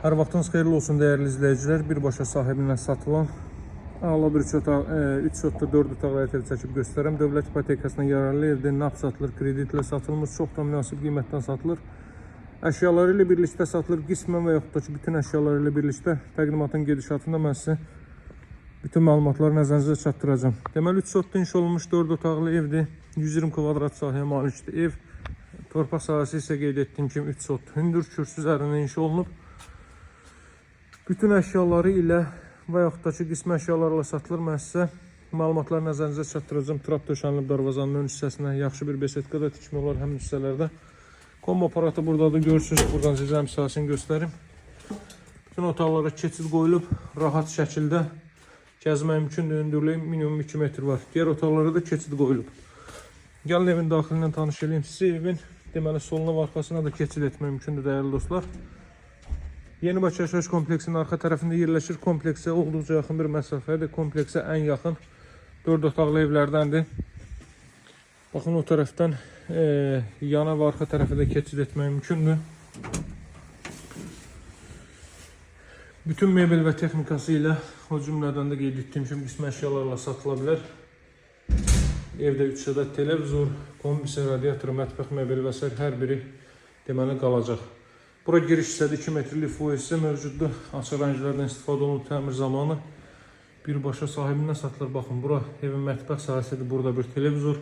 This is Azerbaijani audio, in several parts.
Hər vaxtınız xeyirli olsun dəyərli izləyicilər. Birbaşa sahibindən satılan ağla bir 3 otaqlı 4 otaqlı ev çəkib göstərəm. Dövlət ipotekasına yararlı evdə nağd satılır, kreditlə satılmış, çox da münasib qiymətdən satılır. Əşyaları ilə birlikdə satılır, qismən və yaxud da ki, bütün əşyaları ilə birlikdə təqdimatın gedişatında mən sizə bütün məlumatları nəzərinizə çatdıracağım. Deməli, 3 sotda inşa olunmuş 4 otaqlı evdir. 120 kvadrat sahəyə malikdir ev. Torpaq sahəsi isə qeyd etdiyim kimi 3 sot hündür, kürsüz üzərində inşa olunub. Bütün əşyaları ilə və yaxud da ki, qismi əşyalarla satılır. Mən sizə məlumatları nəzərinizə çatdıracağım. Trap döşənilib darvazanın ön hissəsinə. Yaxşı bir besetka da tikmək olar həmin hissələrdə. Kombo aparatı buradadır, görürsünüz. Buradan sizə misasını göstərim. Bütün otaqlara keçid qoyulub, rahat şəkildə gəzmək mümkündür. Hündürlüyü minimum 2 metr var. Digər otaqlara da keçid qoyulub. Gəlin evin daxilindən tanış edeyim. Sizə evin deməli soluna və arxasına da keçid etmək mümkündür dəyərli dostlar. Yeni Bakı yaşayış kompleksinin arxa tərəfində yerləşir. Kompleksə olduqca yaxın bir məsafədir. Kompleksə ən yaxın 4 otaqlı evlərdəndir. Baxın, o tərəfdən yana və arxa tərəfə də keçid etmək mümkündür. Bütün mebel və texnikası ilə, o cümlədən də qeyd etdiyim kimi qismi əşyalarla satıla bilər. Evdə 3 ədəd televizor, kombisi, radiator, mətbəx mebeli və s. hər biri deməli qalacaq. Bura giriş hissədə 2 metrlik fuesi mövcuddur. Açıq rənglərdən istifadə olunub təmir zamanı. Birbaşa sahibindən satılır. Baxın, bura evin mətbəx sahəsidir. Burada bir televizor.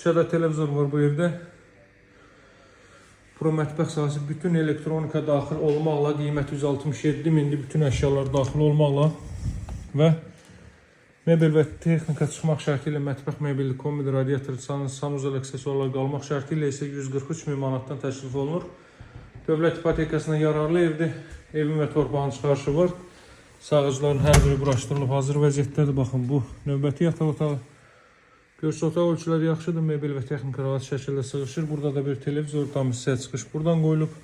3 ədəd televizor var bu evdə. Bura mətbəx sahəsi, bütün elektronika daxil olmaqla qiyməti 167 mindir. Bütün əşyalar daxil olmaqla və mebel və texnika çıxmaq şərti ilə mətbəx mebeli, kombi, radiator, sanuzel aksesuarlar qalmaq şərti ilə isə 143 min manatdan təklif olunur. Dövlət ipotekasına yararlı evdir. Evin və torpağın çıxarışı var. Sağıcıların hər biri quraşdırılıb hazır vəziyyətdədir. Baxın, bu növbəti yataq otağı. Görsə otaq ölçüləri yaxşıdır. Mebel və texnika rahat şəkildə sığışır. Burada da bir televizor, tam hissəyə çıxış buradan qoyulub.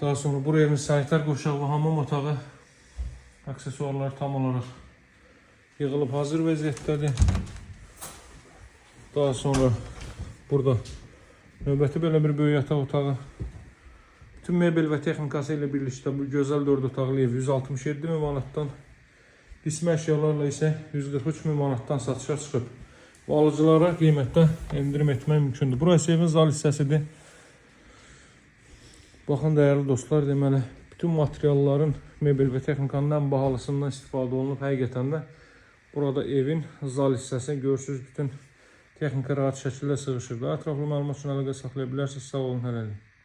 Daha sonra buraya evin sanitar qoşağı və hamam otağı aksesuarlar tam olaraq yığılıb hazır vəziyyətdədir. Daha sonra burada növbəti belə bir böyük yataq otağı. Bütün mebel və texnikası ilə birlikdə bu gözəl 4 otaqlı ev 167 min manatdan, qismi əşyalarla isə 143 min manatdan satışa çıxıb. Bu alıcılara qiymətdə endirim etmək mümkündür. Burası evin zal hissəsidir. Baxın dəyərli dostlar, deməli bütün materialların, mebel və texnikanın ən bahalısından istifadə olunub. Həqiqətən də burada evin zal hissəsi görürsünüz, bütün texnika rahat şəkildə sığışır. Ətraflı məlumat üçün əlaqə saxlaya bilərsiniz. Sağ olun, hələlik.